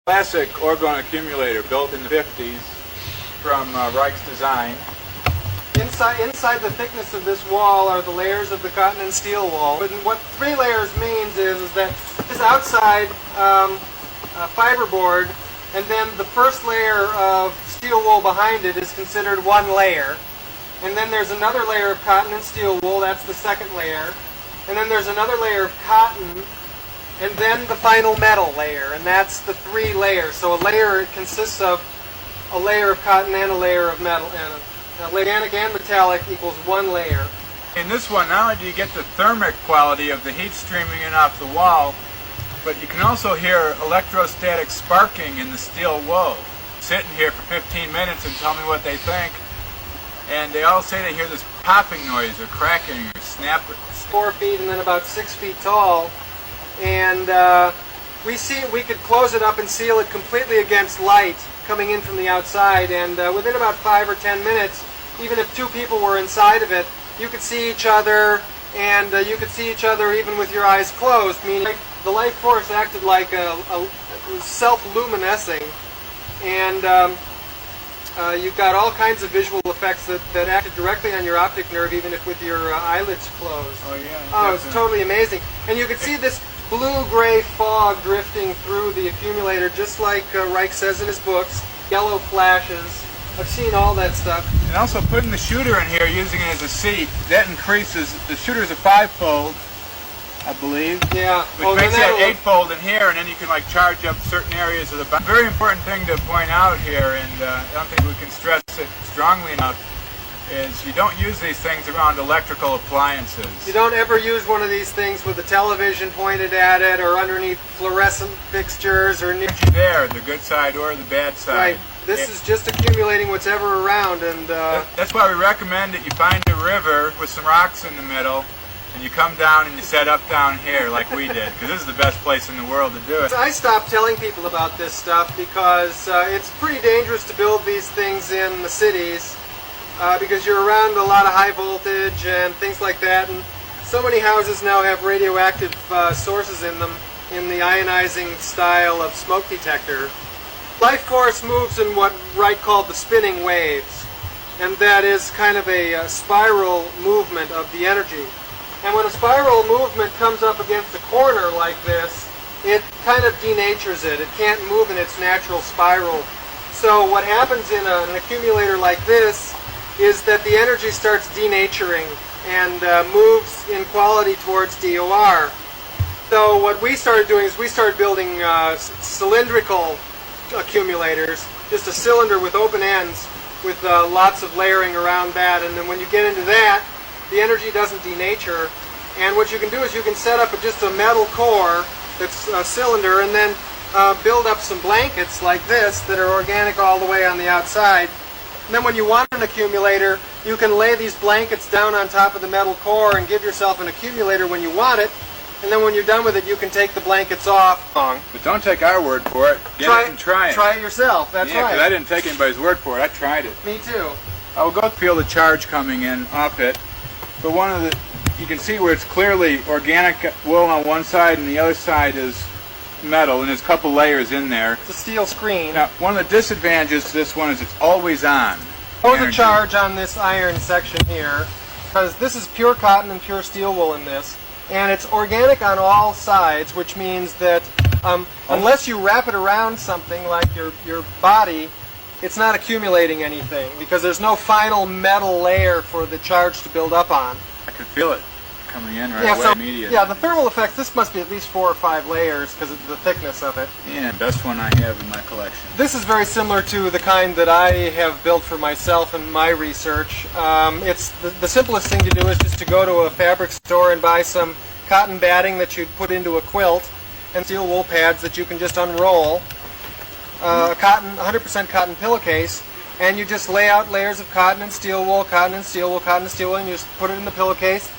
Classic Orgone accumulator built in the 50s from Reich's design. Inside the thickness of this wall are the layers of the cotton and steel wool. But what 3 layers means is that this outside fiberboard, and then the first layer of steel wool behind it is considered 1 layer. And then there's another layer of cotton and steel wool, that's the second layer. And then there's another layer of cotton, and then the final metal layer, and that's the 3 layers. So a layer consists of a layer of cotton and a layer of metal, and organic and metallic equals 1 layer. In this one, not only do you get the thermic quality of the heat streaming in off the wall, but you can also hear electrostatic sparking in the steel wool. Sitting here for 15 minutes and tell me what they think, and they all say they hear this popping noise or cracking or snapping. 4 feet and then about 6 feet tall, and we could close it up and seal it completely against light coming in from the outside, and within about 5 or 10 minutes, even if 2 people were inside of it, you could see each other, and you could see each other even with your eyes closed, meaning the life force acted like a self-luminescing, and you've got all kinds of visual effects that acted directly on your optic nerve, even if with your eyelids closed. Oh yeah. Oh, it's totally amazing. And you could see this blue-gray fog drifting through the accumulator, just like Reich says in his books. Yellow flashes. I've seen all that stuff. And also putting the shooter in here, using it as a seat, that increases, the shooter's a 5-fold, I believe. Yeah. Which makes it 8-fold in here, and then you can like charge up certain areas of the body. Very important thing to point out here, and I don't think we can stress it strongly enough, is you don't use these things around electrical appliances. You don't ever use one of these things with a television pointed at it or underneath fluorescent fixtures or near there, the good side or the bad side. Right. This is just accumulating what's ever around, and that's why we recommend that you find a river with some rocks in the middle, and you come down and you set up down here like we did, because this is the best place in the world to do it. I stopped telling people about this stuff because it's pretty dangerous to build these things in the cities. Because you're around a lot of high voltage and things like that, and so many houses now have radioactive sources in them in the ionizing style of smoke detector. Life force moves in what Wright called the spinning waves, and that is kind of a spiral movement of the energy. And when a spiral movement comes up against a corner like this, it kind of denatures it. It can't move in its natural spiral. So what happens in an accumulator like this is that the energy starts denaturing and moves in quality towards DOR. So what we started doing is we started building cylindrical accumulators, just a cylinder with open ends with lots of layering around that, and then when you get into that, the energy doesn't denature, and what you can do is you can set up just a metal core that's a cylinder, and then build up some blankets like this that are organic all the way on the outside. And then when you want an accumulator, you can lay these blankets down on top of the metal core and give yourself an accumulator when you want it. And then when you're done with it, you can take the blankets off. But don't take our word for it. Get it and try it. Try it yourself. That's right. Yeah, because I didn't take anybody's word for it. I tried it. Me too. I will go feel the charge coming in off it. But you can see where it's clearly organic wool on one side and the other side is metal, and there's a couple layers in there. It's a steel screen. Now, one of the disadvantages to this one is it's always on. There's a charge on this iron section here, because this is pure cotton and pure steel wool in this, and it's organic on all sides, which means that unless you wrap it around something like your body, it's not accumulating anything, because there's no final metal layer for the charge to build up on. I can feel it coming in right away immediately. Yeah, the thermal effects, this must be at least 4 or 5 layers because of the thickness of it. Yeah, best one I have in my collection. This is very similar to the kind that I have built for myself in my research. It's the simplest thing to do is just to go to a fabric store and buy some cotton batting that you'd put into a quilt and steel wool pads that you can just unroll. 100% cotton pillowcase, and you just lay out layers of cotton and steel wool, cotton and steel wool, cotton and steel wool, and you just put it in the pillowcase.